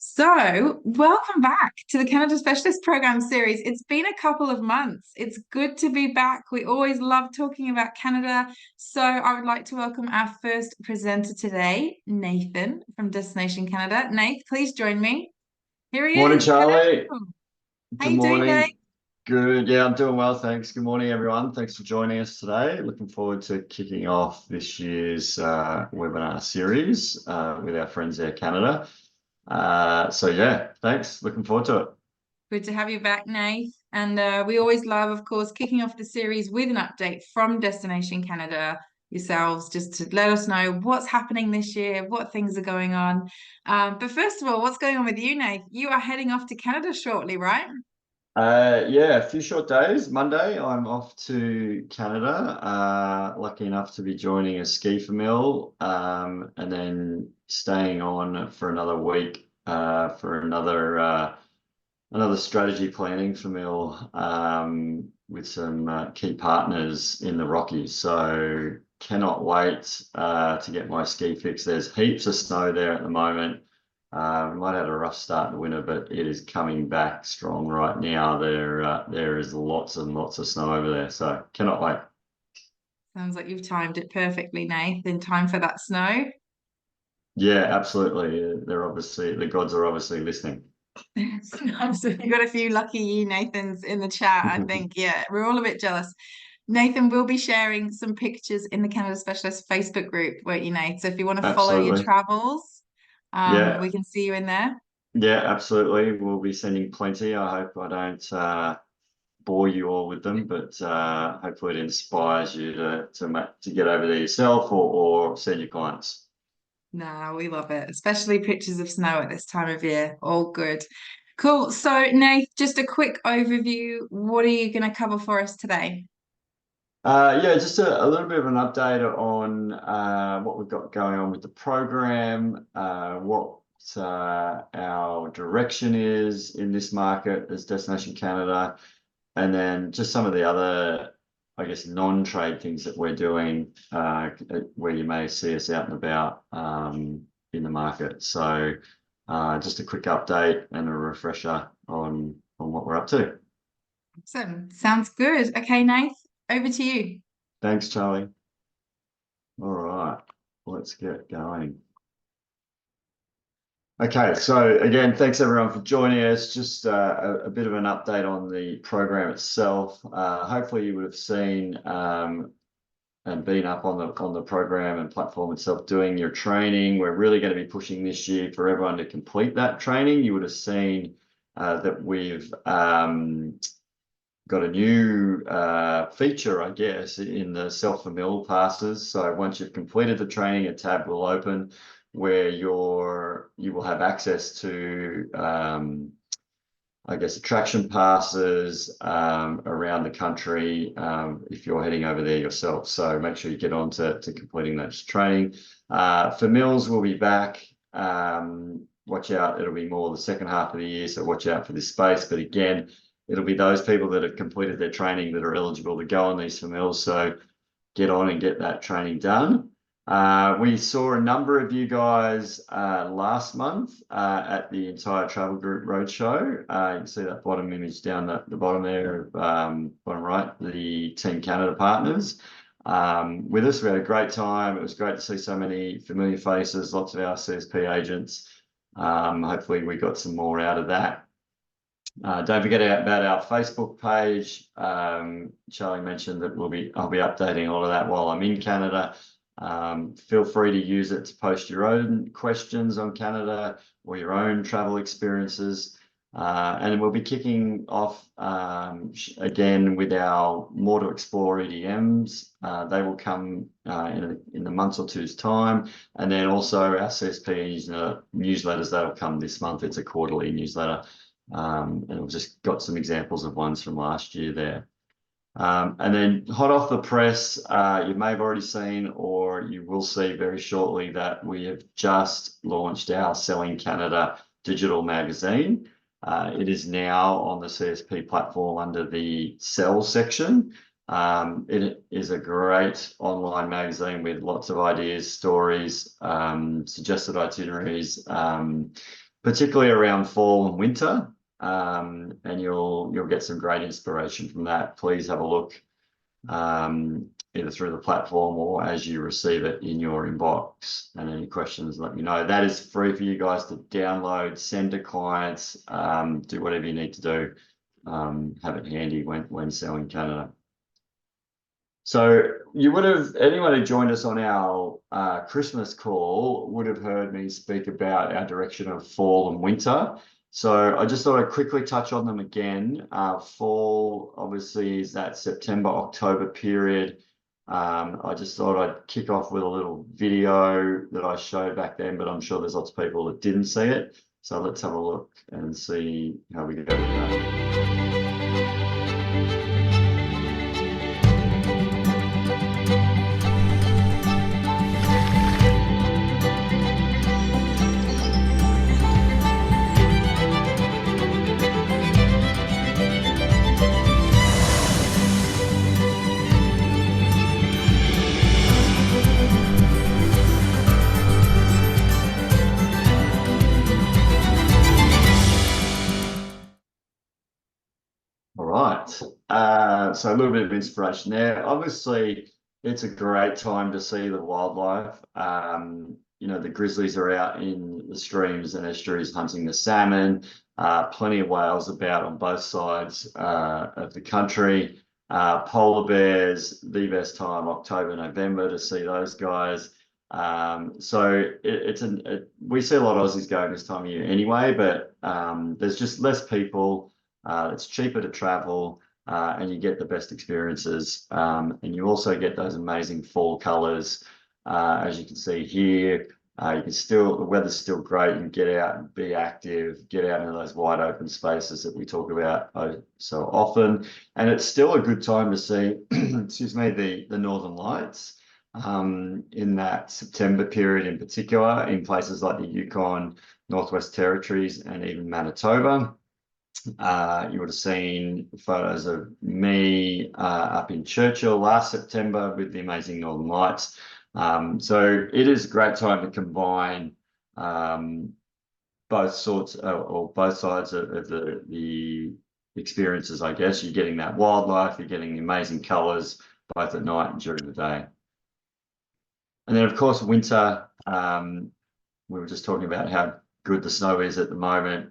So, welcome back to the Canada Specialist Program series. It's been a couple of months. It's good to be back. We always love talking about Canada. So, I would like to welcome our first presenter today, Nathan from Destination Canada. Nath, please join me. Here he Morning, is. Charlie. Hello. How Good you doing, Nath? morning. Good. Yeah, I'm doing well, thanks. Good morning, everyone. Thanks for joining us today. Looking forward to kicking off this year's webinar series with our friends Air Canada. So yeah, thanks. Looking forward to it. Good to have you back, Nath. And we always love, of course, kicking off the series with an update from Destination Canada yourselves, just to let us know what's happening this year, what things are going on. But first of all, what's going on with you, Nath? You are heading off to Canada shortly, right? Yeah, a few short days. Monday, I'm off to Canada. Lucky enough to be joining a ski famil, and then staying on for another week for another strategy planning for Mill with some key partners in the Rockies. So cannot wait to get my ski fix. There's heaps of snow there at the moment. We might have a rough start in the winter, but it is coming back strong right now. There is lots and lots of snow over there. So cannot wait. Sounds like you've timed it perfectly, Nath, in time for that snow. Yeah, absolutely. They're obviously the gods are obviously listening. So you got a few lucky you Nathans in the chat, I think. Yeah, we're all a bit jealous. Nathan will be sharing some pictures in the Canada Specialist Facebook group, won't you, Nate? So if you want to follow your Absolutely. travels, Yeah, we can see you in there. yeah, absolutely. We'll be sending plenty. I hope I don't bore you all with them, but hopefully it inspires you to get over there yourself or send your clients. No, we love it, especially pictures of snow at this time of year. All good. Cool. So, Nate, just a quick overview. What are you going to cover for us today? Yeah, just a little bit of an update on what we've got going on with the program, what our direction is in this market as Destination Canada, and then just some of the other, I guess, non-trade things that we're doing where you may see us out and about in the market. So just a quick update and a refresher on what we're up to. Awesome. Sounds good. Okay, Nate, over to you. Thanks, Charlie. All right, let's get going. Okay, so again, thanks everyone for joining us. Just a bit of an update on the program itself. Hopefully you would have seen and been up on the program and platform itself doing your training. We're really going to be pushing this year for everyone to complete that training. You would have seen that we've got a new feature, I guess, in the self-familiar passes. So once you've completed the training, a tab will open where you will have access to I guess attraction passes around the country if you're heading over there yourself. So make sure you get on to completing that training. For Mills, we'll be back. Watch out, it'll be more the second half of the year, so watch out for this space. But again, it'll be those people that have completed their training that are eligible to go on these for Mills. So get on and get that training done. We saw a number of you guys last month at the entire Travel Group Roadshow. You can see that bottom image down the bottom there, bottom right, the Team Canada partners. With us, we had a great time. It was great to see so many familiar faces, lots of our CSP agents. Hopefully we got some more out of that. Don't forget about our Facebook page. Charlie mentioned that I'll be updating all of that while I'm in Canada. Feel free to use it to post your own questions on Canada or your own travel experiences. And we'll be kicking off again with our More to Explore EDMs. They will come in a month or two's time. And then also our CSP newsletters, that'll come this month. It's a quarterly newsletter. And we've just got some examples of ones from last year there. And then hot off the press, you may have already seen or you will see very shortly that we have just launched our Selling Canada digital magazine. It is now on the CSP platform under the Sell section. It is a great online magazine with lots of ideas, stories, suggested itineraries, particularly around fall and winter. And you'll get some great inspiration from that. Please have a look either through the platform or as you receive it in your inbox. And any questions, let me know. That is free for you guys to download, send to clients, do whatever you need to do. Have it handy when selling Canada. So you would have, anyone who joined us on our Christmas call would have heard me speak about our direction of fall and winter. So I just thought I'd quickly touch on them again. Fall obviously is that September, October period. I just thought I'd kick off with a little video that I showed back then, but I'm sure there's lots of people that didn't see it. So let's have a look and see how we go with that. All right. So a little bit of inspiration there. Obviously, it's a great time to see the wildlife. The grizzlies are out in the streams and estuaries hunting the salmon. Plenty of whales about on both sides of the country. Polar bears, the best time, October, November, to see those guys. We see a lot of Aussies going this time of year anyway, but there's just less people. It's cheaper to travel, and you get the best experiences. And you also get those amazing fall colors, as you can see here. The weather's still great. You can get out and be active, get out into those wide open spaces that we talk about so often. And it's still a good time to see, excuse me, the Northern Lights in that September period in particular, in places like the Yukon, Northwest Territories, and even Manitoba. You would have seen photos of me up in Churchill last September with the amazing Northern Lights. So it is a great time to combine both sorts or both sides of the experiences, I guess. You're getting that wildlife, you're getting the amazing colors both at night and during the day. And then, of course, winter. We were just talking about how good the snow is at the moment.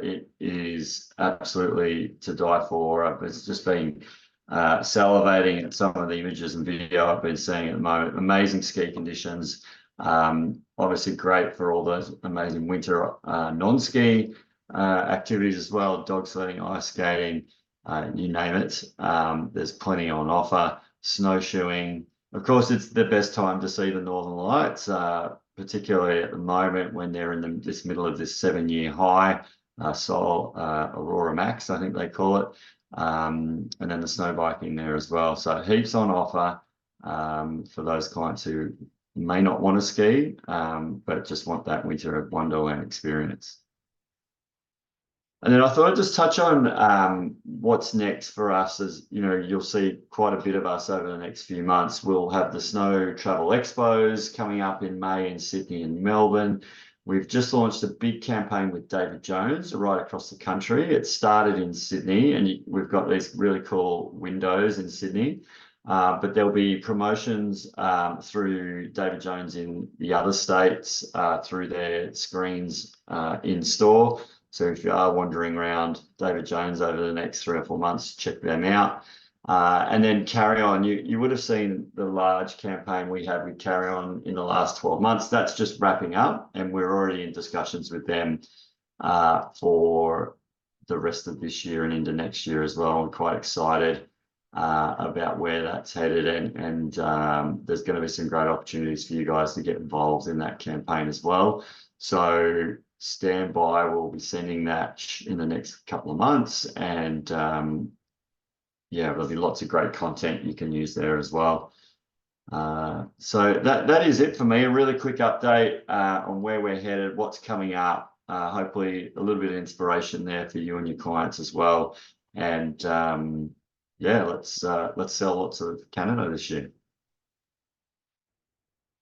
It is absolutely to die for. It's just been salivating at some of the images and video I've been seeing at the moment. Amazing ski conditions. Obviously great for all those amazing winter non-ski activities as well. Dog sledding, ice skating, you name it. There's plenty on offer. Snowshoeing. Of course, it's the best time to see the Northern Lights, particularly at the moment when they're in this middle of this 7-year high, Sol Aurora Max, I think they call it, and then the snow biking there as well. So heaps on offer for those clients who may not want to ski, but just want that winter wonderland experience. And then I thought I'd just touch on what's next for us. As you know, you'll see quite a bit of us over the next few months. We'll have the Snow Travel Expos coming up in May in Sydney and Melbourne. We've just launched a big campaign with David Jones right across the country. It started in Sydney, and we've got these really cool windows in Sydney. But there'll be promotions through David Jones in the other states through their screens in store. So if you are wandering around David Jones over the next 3 or 4 months, check them out. And then Carry On. You would have seen the large campaign we had with Carry On in the last 12 months. That's just wrapping up, and we're already in discussions with them for the rest of this year and into next year as well. I'm quite excited about where that's headed, and there's going to be some great opportunities for you guys to get involved in that campaign as well. So stand by. We'll be sending that in the next couple of months, and yeah, there'll be lots of great content you can use there as well. So that is it for me. A really quick update on where we're headed, what's coming up. Hopefully a little bit of inspiration there for you and your clients as well. And yeah, let's sell lots of Canada this year.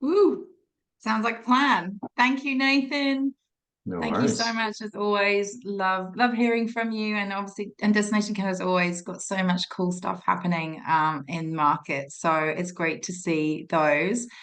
Woo! Sounds like a plan. Thank you, Nathan. No Thank you so worries. much as always. Love hearing from you. And obviously, and Destination Canada's always got so much cool stuff happening in market. So it's great to see those.